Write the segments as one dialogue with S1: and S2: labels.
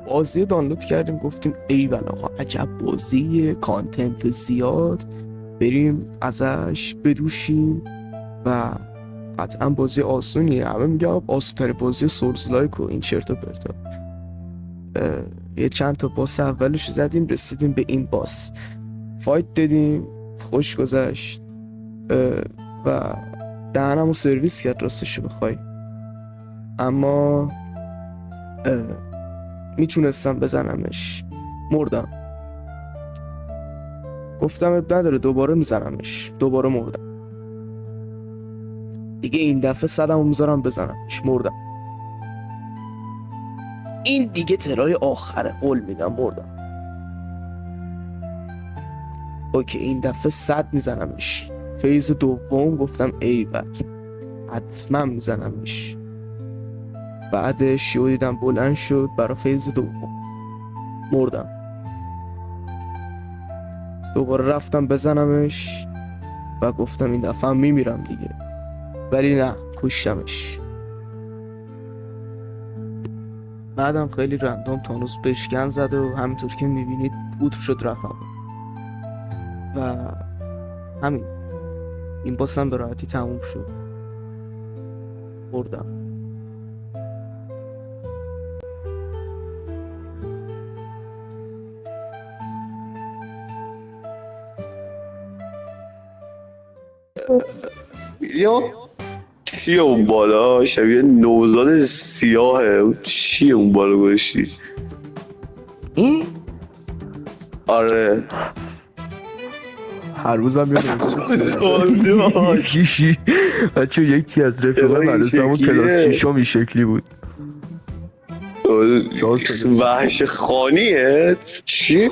S1: بازی رو دانلود کردیم، گفتیم ای آقا عجب بازی، کانتنت زیاد، بریم ازش بدوشیم و قطعا بازی آسونیه. همه میگه آسون‌ترین بازی سولز لایک و این چرت و پرتا. یه چند تا باس اولش زدیم، رسیدیم به این باس، فایت دادیم، خوش گذشت و دهنمو سرویس کرد راستشو بخوای. اما میتونستم بزنمش، مردم. گفتم اب نداره دوباره میزنمش، دوباره مردم. دیگه این دفعه صدمو میذارم بزنمش، مردم. این دیگه ترای آخره، قول میدم مردم. اوکی این دفعه 100 میزنمش. فیز دوم گفتم ایول حتما میزنمش. بعدش یهو دیدم بلند شد برای فیز دوم، مردم. دوباره رفتم بزنمش و گفتم این دفعه هم میمیرم دیگه، ولی نه، کشتمش. بعدم خیلی رندوم تانوس بشکن زد و همینطور که میبینید پودر شد رفم و همین. این باسم به راحتی تموم شد، مردم.
S2: یا چیه اون بالا؟ شبیه نوزاد سیاهه. چیه اون بالا گوشتی؟
S1: این
S2: آره
S1: هر روزم
S2: آره.
S1: یکی بچه یکی از رفیقای مدرسه‌مون کلاس شیشم این شکلی بود.
S2: وحش خانیه؟ چی؟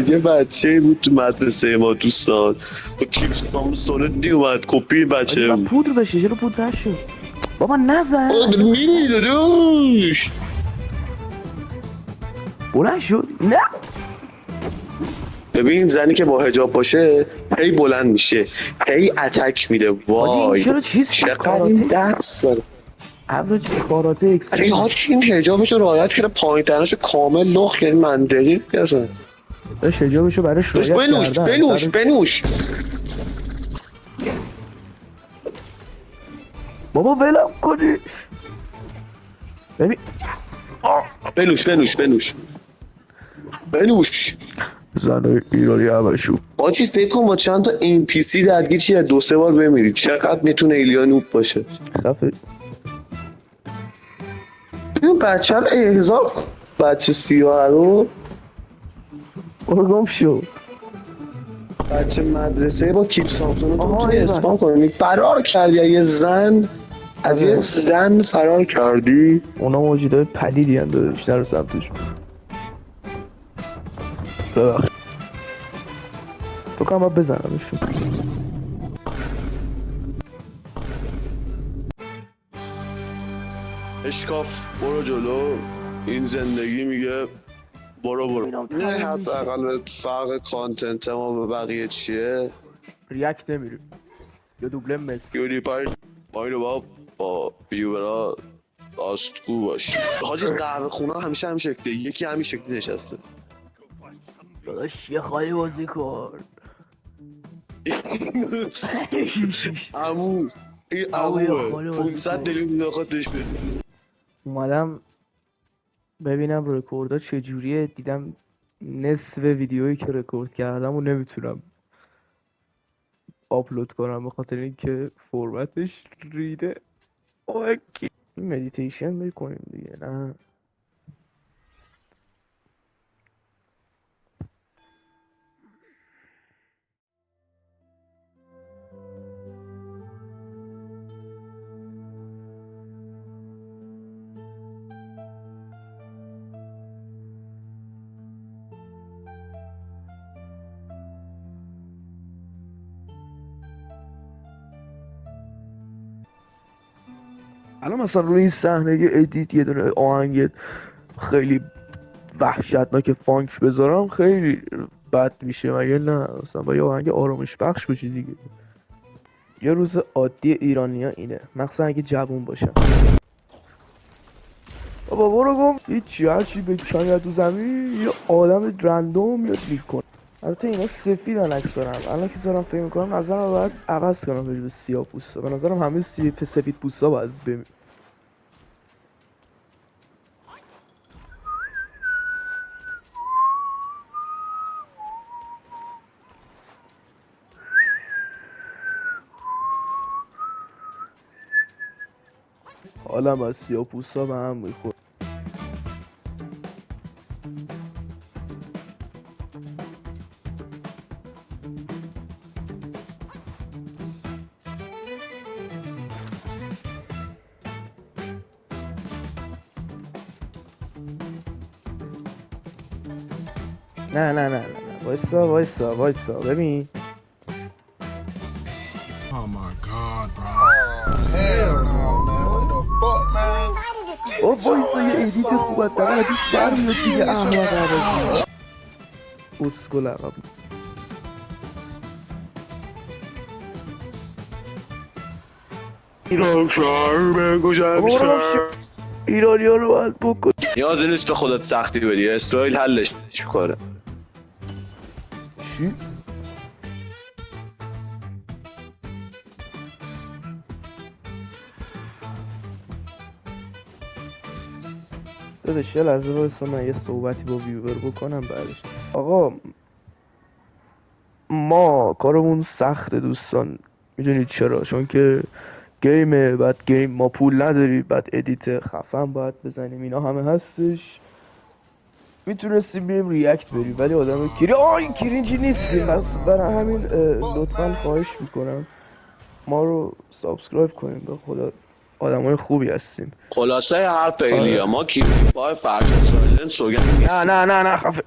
S2: یه بچه بود تو مدرسه ما دوستان با کیف سامسونت اومد کپی بچه بود.
S1: پودر بشه، چرا پودر نشد؟ بابا نزن
S2: میری دادوش
S1: بلند شد. نه
S2: ببین زنی که با حجاب باشه هی بلند میشه، هی اتک میده. وای
S1: چرا چیز
S2: چقدر این دست داره.
S1: ابرو کاراته اکس.
S2: ای حاجی این حجابشو رعایت کرده، پایین تنشو کامل لخت، یعنی منطقی اصلا
S1: داشت حجابشو براش رعایت کردن.
S2: بنوش
S1: بابا ولم کنی. ببین
S2: بنوش
S1: زنای ایرانی همشون.
S2: حاجی فکر کن با چند تا NPC درگیر چیه 2-3 بار بمیری، چقدر میتونه ایلیا نوب باشه.
S1: خفه
S2: این بچه رو احضار، بچه سیاه رو
S1: برو گم شو.
S2: بچه مدرسه با کیپ سامسون رو میتونی اسپام کنی. فرار کردی از یه زن فرار کردی.
S1: اونا موجودای پلیدی هم داده بیشتر رو سمتش. ببخش تو کنم باید بزنمشون.
S2: اشکاف برو جلو، این زندگی میگه برو. نه حداقل فرق کانتنت ما به بقیه چیه؟
S1: ریاکت نمیریم یا دوبله مسی.
S2: یونی پایین با بیورا آستگو باشی. حاجی قهوه خونه همیشه هم شکلی، یکی همین شکلی نشسته.
S1: داداش یه خالی بازی کن.
S2: عمو این عموه 500 میلیون نخواد بهش بده.
S1: اومدم ببینم رکوردها چجوریه، دیدم نصف ویدیویی که رکورد کردم و نمیتونم آپلود کنم به خاطر اینکه فرمتش ریده. اوکی مدیتیشن میکنیم دیگه، نه الان مثلا روی این صحنه یه ادیت یه دونه آهنگ خیلی وحشتناک فانک بذارم خیلی بد میشه مگه نه؟ مثلا با یه آهنگ آرامش بخش بشه دیگه. یه روز عادی ایرانی ها اینه، مخصوصا اگه جوون باشم. بابا برو گم هیچی، هرچی بکنی تو زمین یه آدم رندوم میاد لیک کنه. البته اینا سفیدن اکثرا، الان که دارم فکر میکنم نظرم باید عوض کنم به سیاه پوستا. به نظرم همه سفید پوستا باید حالا از سیاه پوستا به هم میخور. نه وایسا ببین.
S3: Oh my god, bro. Hell no, man. What the fuck, man?
S1: وایسا یه ایدیت خوب از دقیقا ازش در میاد دیگه. احمق عوضی اسکل عقب.
S2: ایران شهر بگوشم شهر
S1: ایرانی ها رو باید بکن.
S2: نیازی نیست به خودت سختی بدی، اسرائیل حلش میکنه.
S1: چی؟ داداش یه لحظه وایسا من یه صحبتی با ویور بکنم بعدش. آقا ما کارمون سخته دوستان، میدونید چرا؟ چون که گیمه، بعد گیم ما پول نداریم، بعد ادیت خفن باید بزنیم، اینا همه هستش. میتونستیم بریم ریاکت بریم ولی آدم این کرینجی نیستیم. پس برای همین لطفا خواهش میکنم ما رو سابسکرایب کنیم، به خدا آدمای خوبی هستیم.
S2: خلاصه حرف ایلیا ما کی با فرق سایلنت سوگن نیست.
S1: نه خفه.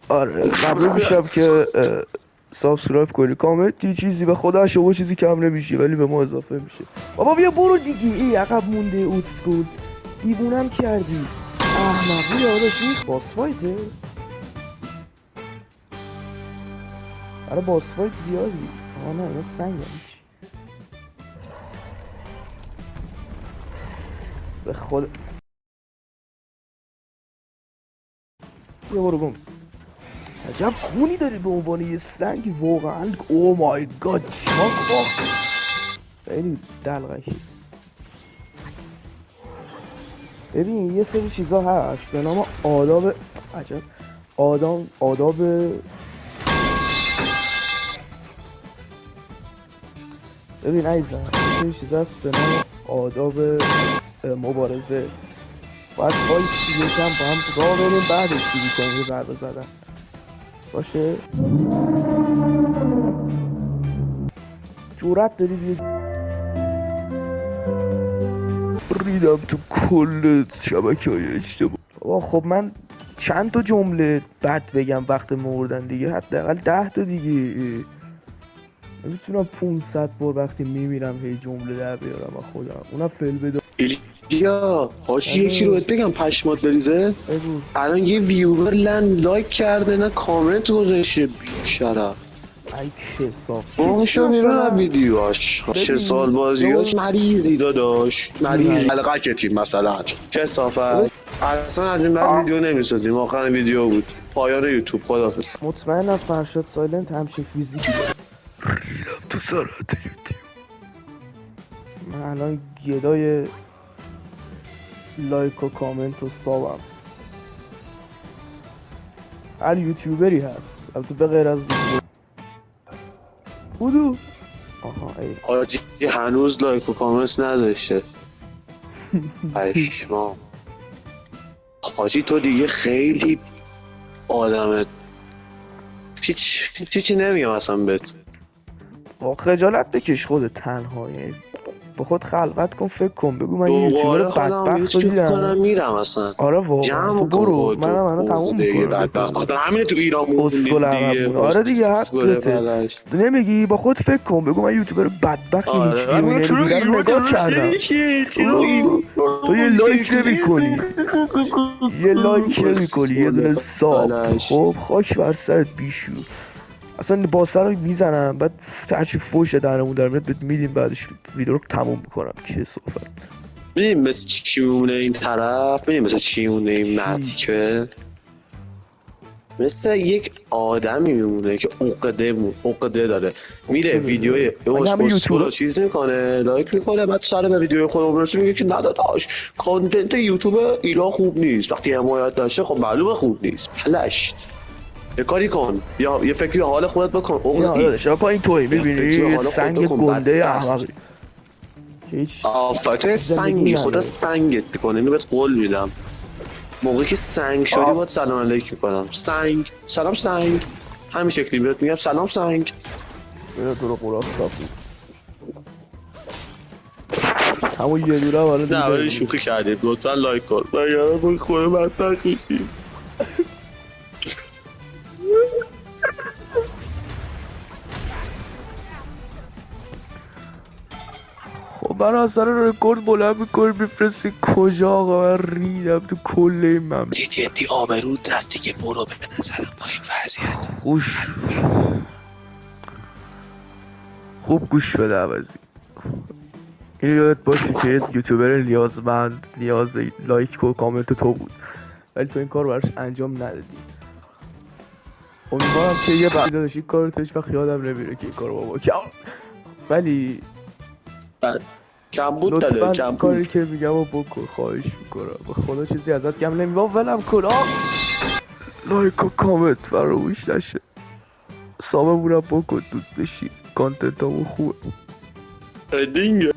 S1: آره ممنون میشم که سابسکرایب کنی. کامنتی چیزی به خدا شما چیزی کم نمیشه ولی به ما اضافه میشه. بابا بیا برو دیگه، ای عقب مونده اسکول دیوونم کردی. احمقی آداش. این باس فایته؟ آره باس فایت زیادی. نه اینا سنگ همیشه به خدا. بیا برو گم. عجب خونی داری به عنوان یه سنگ واقعا. او مای گاد چاق خیلی دلغکی. ببین یه سری چیزا هست به نام آداب. عجب آداب ببین عزیزم یه سری چیزا هست به نام آداب مبارزه. باید وایسی یکم با هم راه بریم بعدش شروع کنیم ضربه زدن باشه. جرأت داری بیا ریدم تو کل شبکه‌های اجتماعی. خب من چند تا جمله بد بگم وقت مردن دیگه، حداقل 10 تا دیگه. نمیتونم 500 بار وقتی میمیرم هی جمله در بیارم از خودم، اونم فیل بدم.
S2: ایلیا حاجی یکی رو بهت بگم پشمات بریزه. الان یه ویور لایک کرده نه کامنت گذاشته. بیشرف
S1: ای کساف
S2: بامشو بیرون از ویدیوهاش. 6 سال بازیاش مریضی داداش، مریضی حلقه کتیم مثلا کسافت. اصلا از این بعد ویدیو نمیسازیم، آخر ویدیو بود پایان یوتیوب. خداحافظ.
S1: مطمئنم فرشاد سایلنت همچین فیزیکی داره. ریدم تو سرات یوتیوب. من الان گدای لایک و کامنت و سابم. هر یوتیوبری هست البته به غیر از بودو. آها ای
S2: حاجی هنوز لایک و کامنت نداشته. پشمام حاجی تو دیگه خیلی آدمت هیچی نمیگم اصلا بهت.
S1: با خجالت بکش خودت تنها، یعنی با خود خلقت کن، فکر کن، بگو من یه یوتیوبر بدبخت رو دیدم.
S2: میرم اصلا.
S1: آره واقعا
S2: جمع
S1: برو منم تموم میکنم.
S2: بدبخت همینه تو ایران موندی دیگه.
S1: آره دیگه حقته. نمیگی با خود فکر کن، بگو من یوتیوبر بدبختی هیچ ویدیو رو نگاه کردم. تو یه لایک نمی کنی، یه لایک نمی کنی، یه دونه ساب. خب خاک بر سرت بیشور. اصلا باسر رو میزنم بعد هرچی فوش درمون در میاد بهت میدیم، بعدش ویدیو رو تموم میکنم. کسافت.
S2: میدیم مثل چی میمونه این طرف، میدیم مثل چی میمونه این مرتیکه، مثل یک آدمی میمونه که عقده داره، میره ویدیوی اسکو رو چیز میکنه، لایک میکنه، بعد سر به ویدیوی خودمون برسه میگه که نداداش کانتنت یوتیوب ایران خوب نیست، وقتی حمایت داشته خب معلومه خوب نیست. پلشت یه کاری کن، یا یه فکری حال خودت بکن. عقدی
S1: شما این توی میبینی سنگ گنده احمقی
S2: آفاکر سنگی خدا سنگت میکنه، اینو بهت قول میدم. موقعی که سنگ شدی باید سلام علیک میکنم. سنگ سلام سنگ، همین شکلی بهت میگم سلام سنگ.
S1: بیا تو رو قرآن کافی همون یه دوره وارد
S2: نه ولی شوخی کردید، لطفا لایک کن وگرنه با خوره بدتر کشید.
S1: خب من اصلا رکورد بلند میکنی بفرستی کجا آقا؟ من ریدم تو کل این مملکت.
S2: جدی آبرود رفتی که برو به نظرم با این وضعیت
S1: خوب گوش بده عوضی. این یادت باشه که یه یوتیوبر نیازمند نیاز لایک و کامنت تو بود، ولی تو این کار براش انجام ندادی. امیدوارم که یه بعد داشتی کار تو هیچ وقت یادم نمیره که این کارو بابا ولی
S2: کم بود داده،
S1: لطفاً
S2: کم
S1: کاری
S2: بود.
S1: که میگم و بکن، خواهش میکنم به خدا چیزی ازت کم نمیام. ولم کن لایک و کامنت فراموش نشه. ساممونم بکن دوست بشی، کانتنت همون خوبه.
S2: دینگه